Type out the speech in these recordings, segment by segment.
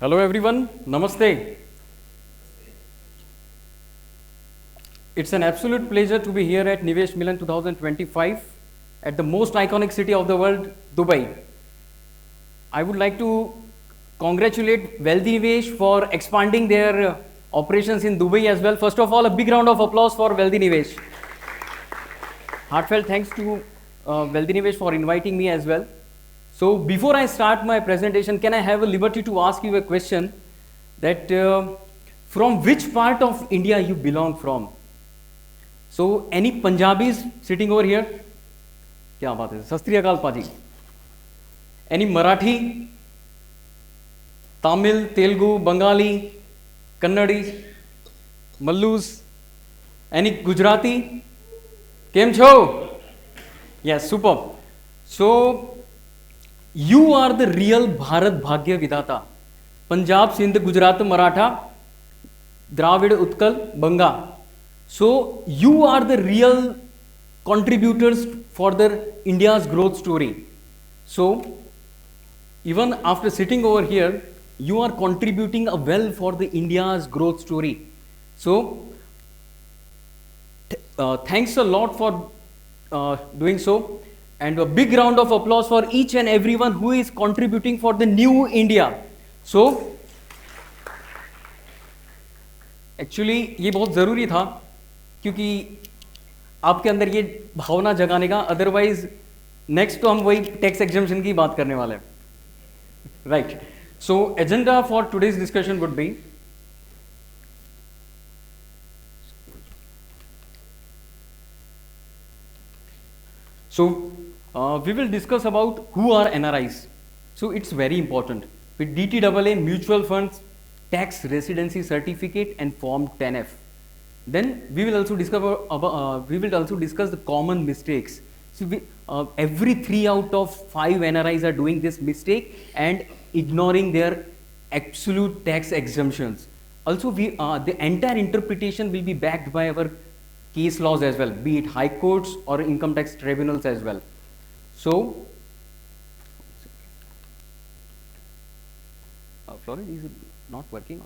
Hello everyone, Namaste. It's an absolute pleasure to be here at Nivesh Milan 2025 at the most iconic city of the world, Dubai. I would like to congratulate Wealthy Nivesh for expanding their operations in Dubai as well. First of all, a big round of applause for Wealthy Nivesh. Heartfelt thanks to Wealthy Nivesh for inviting me as well. So before I start my presentation, can I have a liberty to ask you a question that from which part of India you belong from? So any Punjabis sitting over here? क्या बात है, सत श्री अकाल पाजी. Any Marathi, Tamil, Telugu, Bengali, Kannadi, Mallus? Any Gujarati? Kem chho? Yes, superb. So you are the real Bharat Bhagya Vidata. Punjab, Sindh, Gujarat, Maratha, Dravid, Utkal, Banga. So you are the real contributors for the India's growth story. So even after sitting over here, you are contributing a well for the India's growth story. So thanks a lot for doing so, and a big round of applause for each and everyone who is contributing for the new India. So actually ये बहुत ज़रूरी था क्योंकि आपके अंदर ये भावना जगाने का, अदरवाइज नेक्स्ट तो हम वही टैक्स एग्जम्पशन की बात करने वाले हैं, right. So agenda for today's discussion would be we will discuss about who are NRIs. So it's very important. With DTAA, mutual funds, Tax Residency Certificate and Form 10F. Then we will also discuss the common mistakes. So every 3 out of 5 NRIs are doing this mistake and ignoring their absolute tax exemptions. Also, the entire interpretation will be backed by our case laws as well, be it high courts or income tax tribunals as well. So, Florence, is it not working?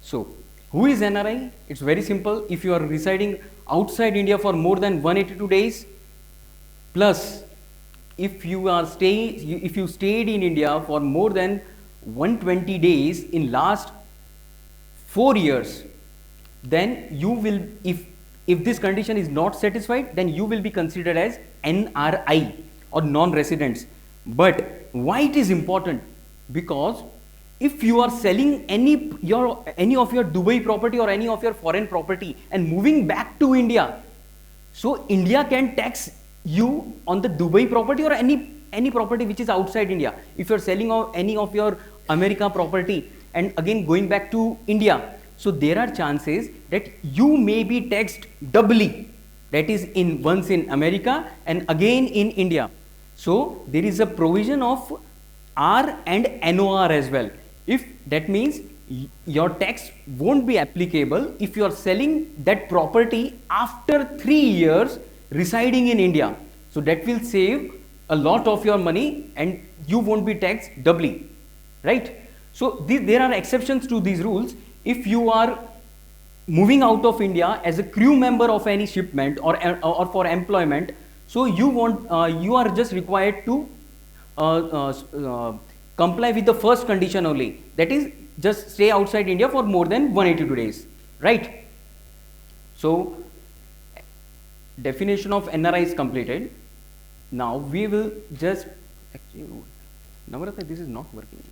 So, who is NRI? It's very simple. If you are residing outside India for more than 182 days, plus if you stayed in India for more than 120 days in last 4 years, then you will, if this condition is not satisfied, then you will be considered as NRI or non-residents. But why it is important? Because if you are selling any of your Dubai property or any of your foreign property and moving back to India, so India can tax you on the Dubai property or any property which is outside India. If you are selling any of your America property and again going back to India, so there are chances that you may be taxed doubly, that is once in America and again in India. So there is a provision of R and NOR as well. If that means your tax won't be applicable if you are selling that property after 3 years residing in India. So that will save a lot of your money and you won't be taxed doubly, right? So there are exceptions to these rules. If you are moving out of India as a crew member of any shipment or for employment, so you are just required to comply with the first condition only, that is just stay outside India for more than 182 days, right? So definition of NRI is completed. Now we will just actually, Navrata, this is not working.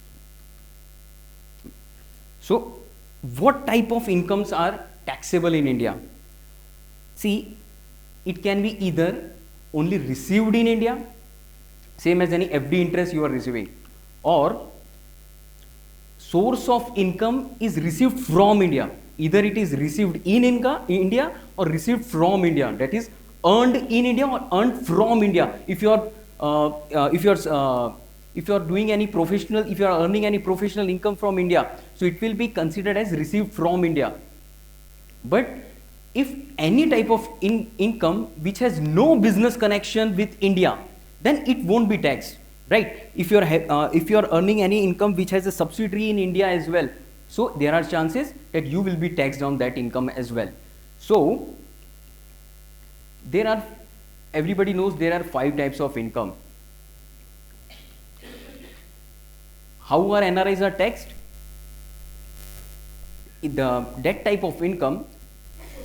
So what type of incomes are taxable in India? See, it can be either only received in India, same as any FD interest you are receiving, or source of income is received from India. Either it is received in India or received from India, that is earned in India or earned from India. If you are doing any professional, if you are earning any professional income from India, so it will be considered as received from India. But if any type of income which has no business connection with India, then it won't be taxed. right? If you're earning any income which has a subsidiary in India as well, so there are chances that you will be taxed on that income as well. So there are, everybody knows there are 5 types of income. How our NRIs are taxed? That type of income,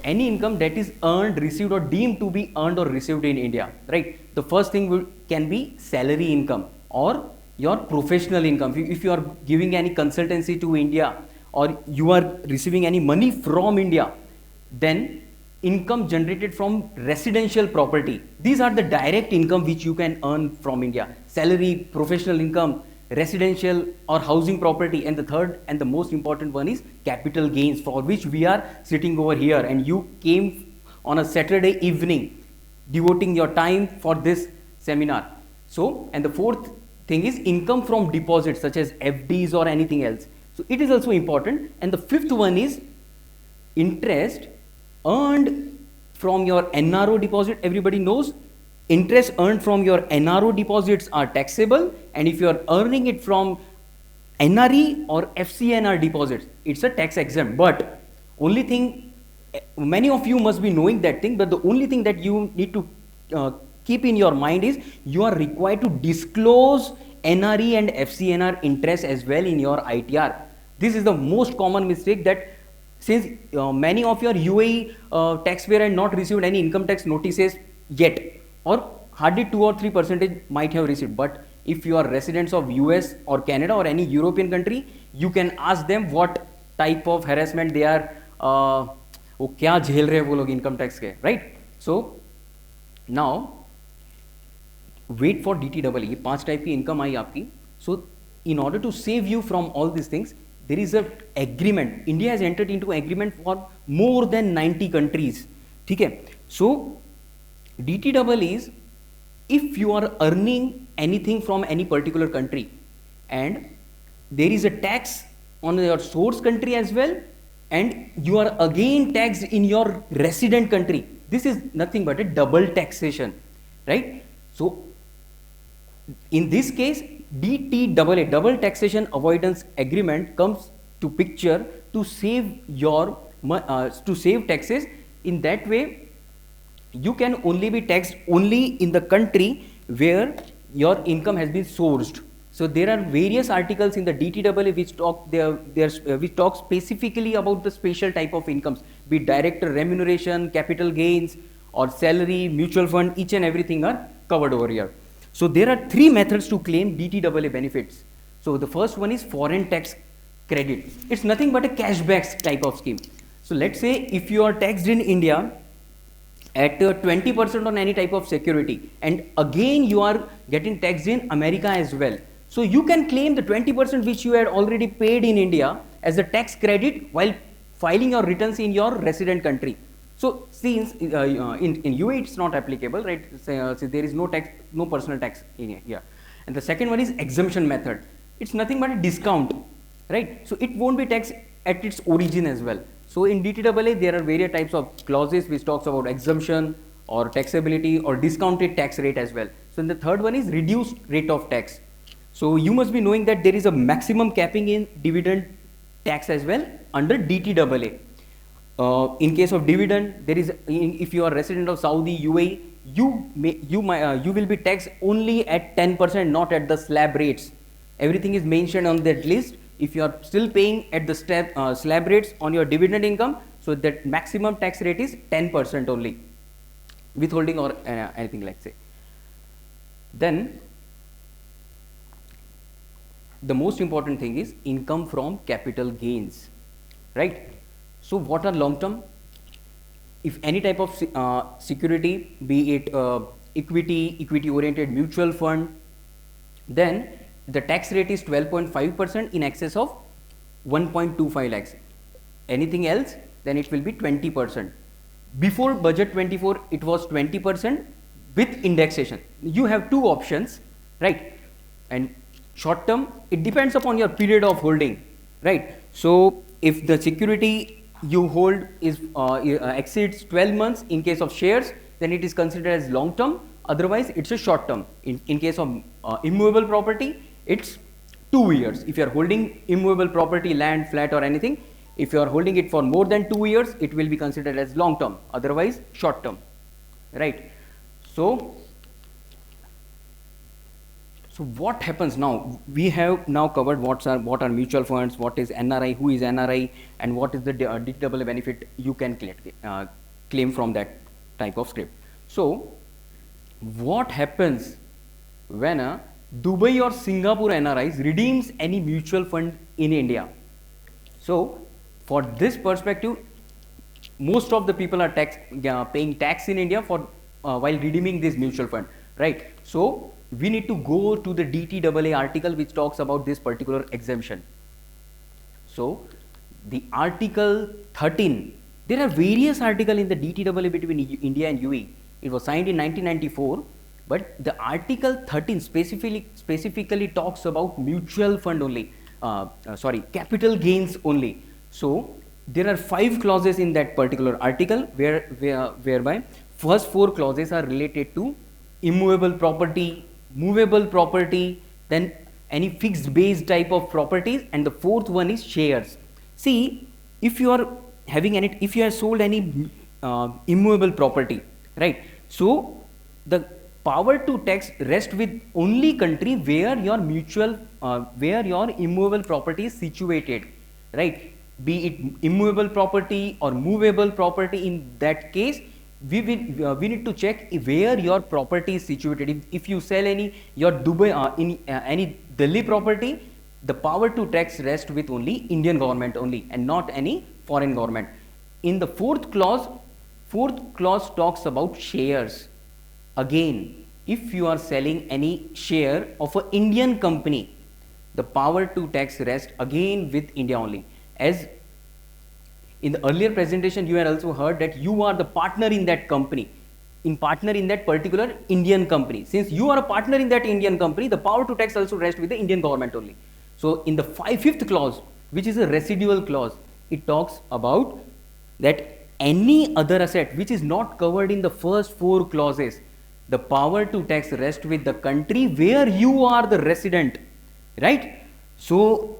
any income that is earned, received, or deemed to be earned or received in India, right? The first thing can be salary income or your professional income. If you are giving any consultancy to India or you are receiving any money from India, then income generated from residential property. These are the direct income which you can earn from India. Salary, professional income, residential or housing property, and the third and the most important one is capital gains, for which we are sitting over here, and you came on a Saturday evening devoting your time for this seminar. So, and the fourth thing is income from deposits such as FDs or anything else. So it is also important. And the fifth one is interest earned from your NRO deposit. Everybody knows interest earned from your NRO deposits are taxable, and if you are earning it from NRE or FCNR deposits, it's a tax exempt. But only thing, many of you must be knowing that thing, but the only thing that you need to keep in your mind is you are required to disclose NRE and FCNR interest as well in your ITR. This is the most common mistake, that since many of your UAE taxpayer had not received any income tax notices yet, or hardly 2 or 3% might have received. But if you are residents of US or Canada or any European country, you can ask them what type of harassment they are, वो क्या झेल रहे हैं वो लोग income tax के, right? So now wait for DTAA. ये 5 type की income आई आपकी. So in order to save you from all these things, there is a agreement. India has entered into agreement for more than 90 countries. ठीक है? So DTAA is, if you are earning anything from any particular country and there is a tax on your source country as well, and you are again taxed in your resident country, this is nothing but a double taxation, right? So in this case, DTAA, Double Taxation Avoidance Agreement, comes to picture to save taxes. In that way, you can only be taxed only in the country where your income has been sourced. So there are various articles in the DTAA which talk specifically about the special type of incomes, be it director remuneration, capital gains, or salary, mutual fund. Each and everything are covered over here. So there are 3 methods to claim DTAA benefits. So the first one is foreign tax credit. It's nothing but a cashback type of scheme. So let's say if you are taxed in India at 20% on any type of security, and again you are getting taxed in America as well. So you can claim the 20% which you had already paid in India as a tax credit while filing your returns in your resident country. So since in UAE it's not applicable, right? So there is no tax, no personal tax in here. And the second one is exemption method. It's nothing but a discount, right? So it won't be taxed at its origin as well. So in DTAA there are various types of clauses which talks about exemption or taxability or discounted tax rate as well. So the third one is reduced rate of tax. So you must be knowing that there is a maximum capping in dividend tax as well under DTAA. In case of dividend, there is, if you are resident of Saudi, UAE, you will be taxed only at 10%, not at the slab rates. Everything is mentioned on that list. If you are still paying at the slab rates on your dividend income, so that maximum tax rate is 10% only, withholding or anything like say. Then the most important thing is income from capital gains, right? So what are long term? If any type of security, be it equity oriented mutual fund, then the tax rate is 12.5% in excess of 1.25 lakhs. Anything else, then it will be 20%. Before budget 24, it was 20% with indexation. You have 2 options, right? And short term, it depends upon your period of holding, right? So if the security you hold is exceeds 12 months in case of shares, then it is considered as long term, Otherwise, it's a short term. In case of immovable property, it's 2 years. If you are holding immovable property, land, flat or anything, if you are holding it for more than 2 years, it will be considered as long term. Otherwise, short term, right? So what happens now? We have now covered what are mutual funds, what is NRI, who is NRI, and what is the DTAA benefit you can claim from that type of script. So what happens when a Dubai or Singapore NRIs redeems any mutual fund in India? So for this perspective, most of the people are paying tax in India for while redeeming this mutual fund, right? So we need to go to the DTAA article which talks about this particular exemption. So the article 13, there are various articles in the DTAA between India and UAE. It was signed in 1994, but the article 13 specifically talks about mutual fund only, capital gains only. So there are 5 clauses in that particular article whereby first 4 clauses are related to immovable property, movable property, then any fixed base type of properties, and the 4th one is shares. See, if you are if you have sold any immovable property, right? So the power to tax rests with only country where your immovable property is situated, right? Be it immovable property or movable property. In that case, we need to check where your property is situated. If you sell your Dubai any Delhi property, the power to tax rests with only Indian government only and not any foreign government. In the fourth clause talks about shares. Again, if you are selling any share of an Indian company, the power to tax rests again with India only. As in the earlier presentation, you had also heard that you are the partner in that company, in that particular Indian company. Since you are a partner in that Indian company, the power to tax also rests with the Indian government only. So in the 5th clause, which is a residual clause, it talks about that any other asset which is not covered in the first 4 clauses, the power to tax rests with the country where you are the resident, right? So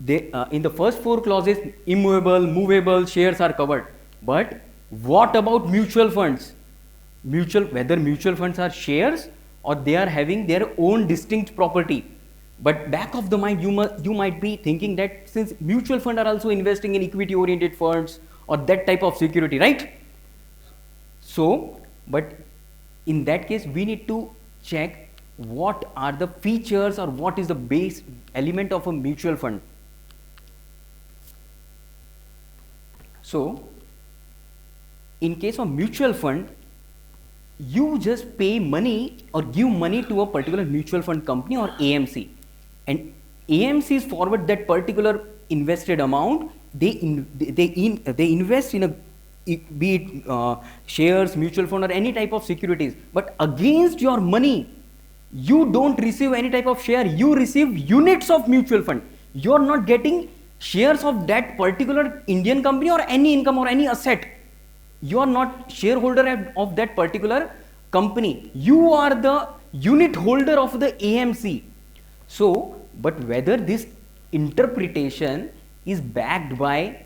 in the first 4 clauses, immovable, movable, shares are covered. But what about mutual funds? Whether mutual funds are shares or they are having their own distinct property. But back of the mind, you might be thinking that since mutual fund are also investing in equity oriented funds or that type of security, right? So, but in that case, we need to check what are the features or what is the base element of a mutual fund. So in case of mutual fund, you just pay money or give money to a particular mutual fund company or AMC, and AMCs forward that particular invested amount. They invest in be it shares, mutual fund or any type of securities, but against your money you don't receive any type of share, you receive units of mutual fund. You are not getting shares of that particular Indian company or any income or any asset. You are not shareholder of that particular company. You are the unit holder of the AMC. So, but whether this interpretation is backed by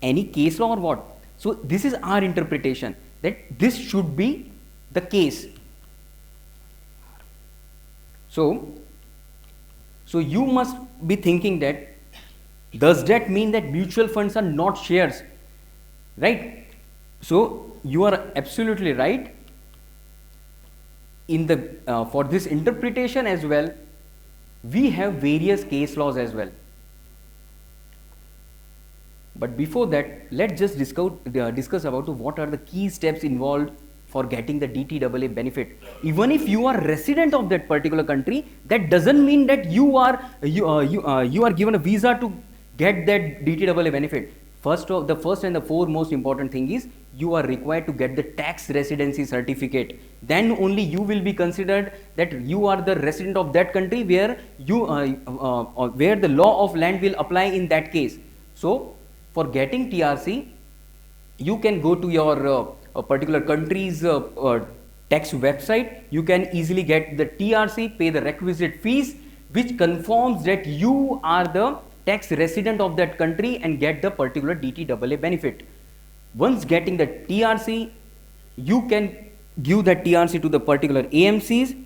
any case law or what? So, this is our interpretation that this should be the case. So you must be thinking that, does that mean that mutual funds are not shares, right? So you are absolutely right. In the for this interpretation as well, we have various case laws as well. But before that, let's just discuss about what are the key steps involved for getting the DTAA benefit. Even if you are resident of that particular country, that doesn't mean that you are given a visa to get that DTAA benefit. The first and the foremost important thing is you are required to get the tax residency certificate. Then only you will be considered that you are the resident of that country where where the law of land will apply in that case. So for getting TRC, you can go to your particular country's tax website, you can easily get the TRC, pay the requisite fees, which confirms that you are the tax resident of that country and get the particular DTAA benefit. Once getting the TRC, you can give that TRC to the particular AMCs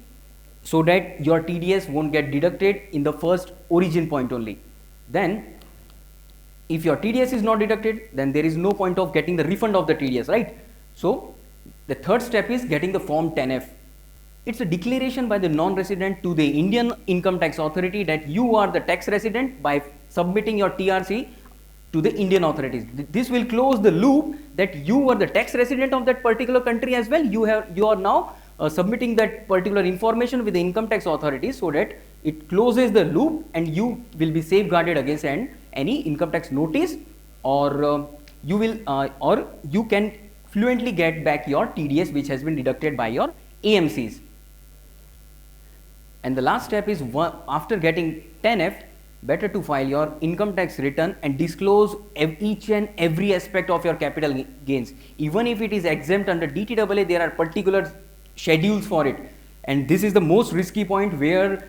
so that your TDS won't get deducted in the first origin point only. Then if your TDS is not deducted, then there is no point of getting the refund of the TDS, right? So the third step is getting the form 10F. It's a declaration by the non-resident to the Indian Income Tax Authority that you are the tax resident by submitting your TRC to the Indian authorities. This will close the loop that you are the tax resident of that particular country as well. You are now submitting that particular information with the income tax authorities so that it closes the loop and you will be safeguarded against any income tax notice, or you can fluently get back your TDS which has been deducted by your AMCs. And the last step is, after getting 10F, better to file your income tax return and disclose each and every aspect of your capital gains. Even if it is exempt under DTAA, there are particular schedules for it. And this is the most risky point where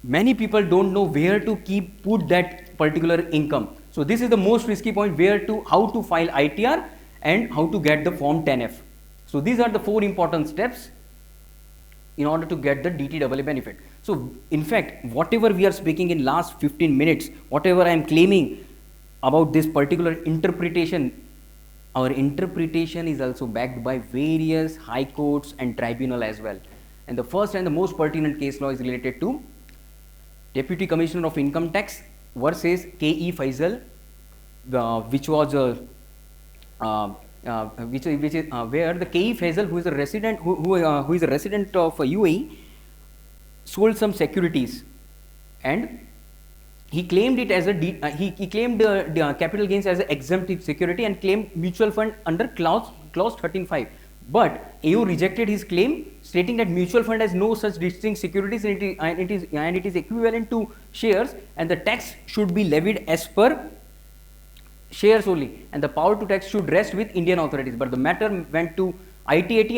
many people don't know where to put that particular income. So this is the most risky point, how to file ITR and how to get the form 10F. So these are the 4 important steps in order to get the DTAA benefit. So in fact, whatever we are speaking in last 15 minutes, whatever I am claiming about this particular interpretation, our interpretation is also backed by various high courts and tribunal as well. And the first and the most pertinent case law is related to Deputy Commissioner of Income Tax versus K.E. Faisal, which was where the K.E. Faisal, who is a resident, who is a resident of UAE, sold some securities, and he claimed it as he claimed the capital gains as an exempt security and claimed mutual fund under clause 13.5. But AO rejected his claim, stating that mutual fund has no such distinct securities and it is equivalent to shares, and the tax should be levied as per shares only, and the power to tax should rest with Indian authorities. But the matter went to ITAT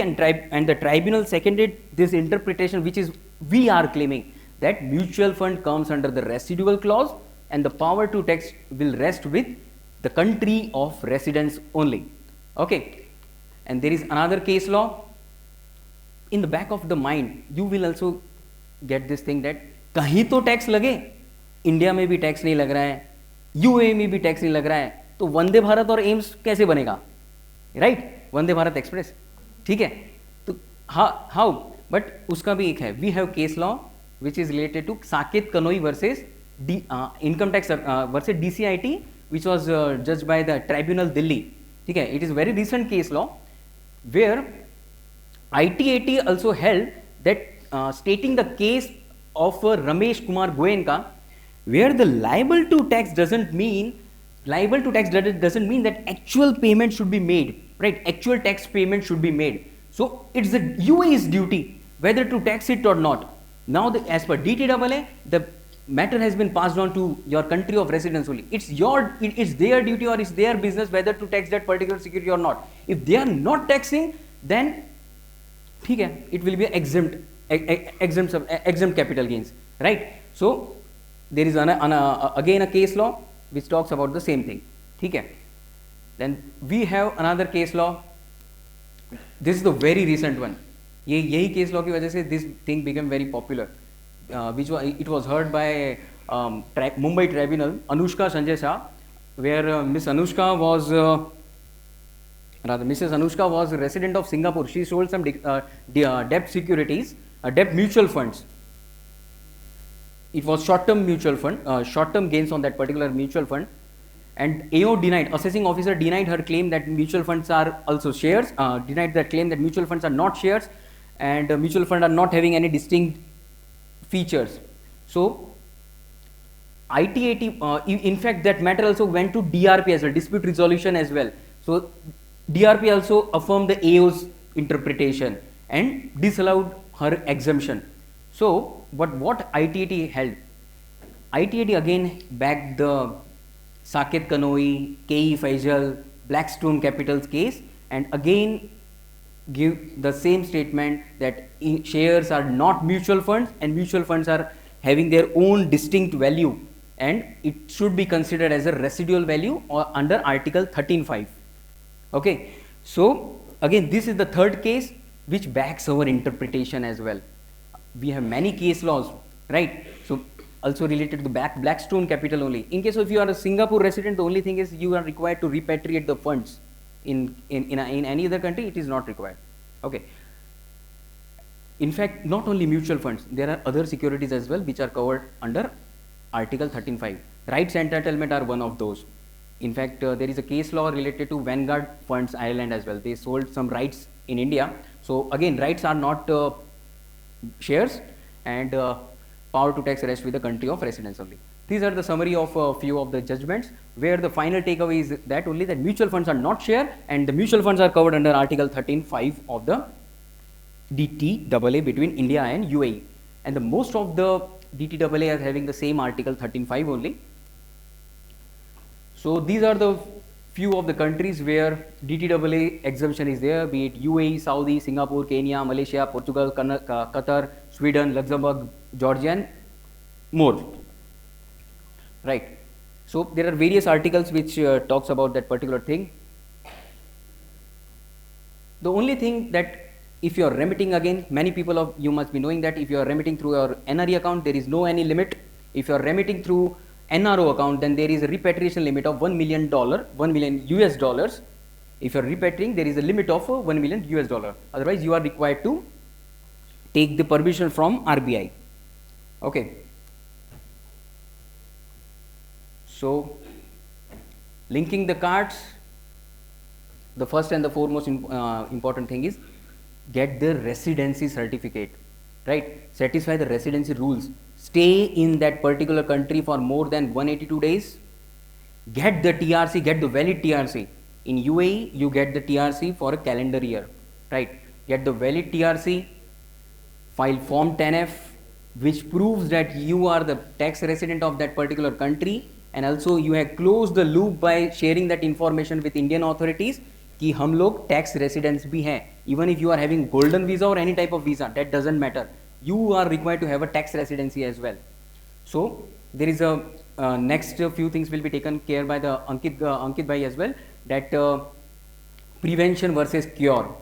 and the tribunal seconded this interpretation, which is we are claiming that mutual fund comes under the residual clause and the power to tax will rest with the country of residence only. Okay. And there is another case law. In the back of the mind, you will also get this thing that कहीं तो tax लगे, India में भी tax नहीं लग रहा है, UAE में भी टैक्स नहीं लग रहा है, तो वंदे भारत और एम्स कैसे बनेगा, राइट? वंदे भारत एक्सप्रेस, ठीक है? तो हाउ, बट उसका भी एक है, we have case law which is related to Saket Kanoi versus income tax versus DCIT, which was judged by the tribunal Delhi, ठीक है? It is very recent case law where ITAT also held that stating the case of Ramesh Kumar Goenka, where the liable to tax doesn't mean that actual payment should be made, right? Actual tax payment should be made. So it's the UAE's duty whether to tax it or not. Now, as per DTAA, the matter has been passed on to your country of residence only. It's their duty or it's their business whether to tax that particular security or not. If they are not taxing, then it will be exempt capital gains, right? So there is again a case law which talks about the same thing. Then we have another case law. This is the very recent one. यही case law की वजह से this thing became very popular. It was heard by Mumbai Tribunal, Anushka Sanjay Shah, where Mrs. Anushka was a resident of Singapore. She sold some debt securities, debt mutual funds. It was short-term mutual fund, short-term gains on that particular mutual fund. And AO assessing officer denied her claim that mutual funds are also shares, denied that claim that mutual funds are not shares, and mutual funds are not having any distinct features. So ITAT, in fact, that matter also went to DRP as well, dispute resolution as well. So DRP also affirmed the AO's interpretation and disallowed her exemption. So what ITAT held? ITAT again backed the Saket Kanoi, K.E. Faisal, Blackstone Capital's case, and again give the same statement that shares are not mutual funds and mutual funds are having their own distinct value, and it should be considered as a residual value or under article 13(5). Okay, so again this is the third case which backs our interpretation as well. We have many case laws, right? So also related to the Blackstone capital only. In case of if you are a Singapore resident, the only thing is you are required to repatriate the funds. In any other country, it is not required. Okay. In fact, not only mutual funds, there are other securities as well which are covered under Article 13(5). Rights entitlement are one of those. In fact, there is a case law related to Vanguard Funds Ireland as well. They sold some rights in India. So again, rights are not shares, and power to tax rests with the country of residence only. These are the summary of a few of the judgments, where the final takeaway is that only that mutual funds are not share, and the mutual funds are covered under Article 13(5) of the DTAA between India and UAE. And the most of the DTAA are having the same Article 13(5) only. So these are the few of the countries where DTAA exemption is there, be it UAE, Saudi, Singapore, Kenya, Malaysia, Portugal, Qatar, Sweden, Luxembourg, Georgia, and more. Right. So there are various articles which talks about that particular thing. The only thing that if you are remitting, again, many people of you must be knowing that if you are remitting through your NRI account, there is no any limit. If you are remitting through NRO account, then there is a repatriation limit of $1 million, $1 million US dollars. If you are repatriating, there is a limit of $1 million US dollar. Otherwise, you are required to take the permission from RBI. Okay. So, linking the cards, the first and the foremost important thing is get the residency certificate, right? Satisfy the residency rules. Stay in that particular country for more than 182 days. Get the TRC, get the valid TRC. In UAE, you get the TRC for a calendar year, right? Get the valid TRC, file Form 10F, which proves that you are the tax resident of that particular country, and also you have closed the loop by sharing that information with Indian authorities कि हम लोग tax residents भी हैं. Even if you are having golden visa or any type of visa, that doesn't matter. You are required to have a tax residency as well. So there is a next few things will be taken care by the Ankit Bhai as well, that prevention versus cure.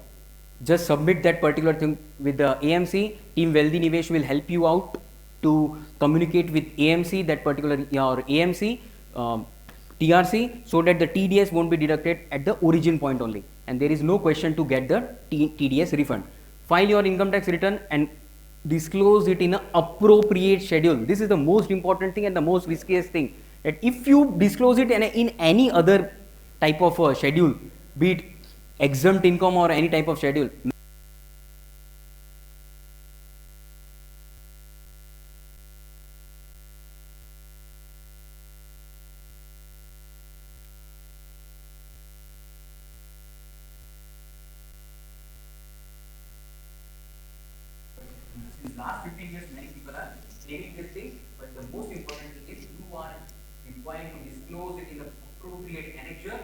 Just submit that particular thing with the AMC. Team Wealthy Nivesh will help you out to communicate with AMC, that particular your AMC TRC, so that the TDS won't be deducted at the origin point only, and there is no question to get the TDS refund. File your income tax return and disclose it in an appropriate schedule. This is the most important thing and the most riskiest thing, that if you disclose it in any other type of schedule, be it exempt income or any type of schedule, since last 15 years many people are claiming this thing, but the most important thing is you are required to disclose it in the appropriate annexure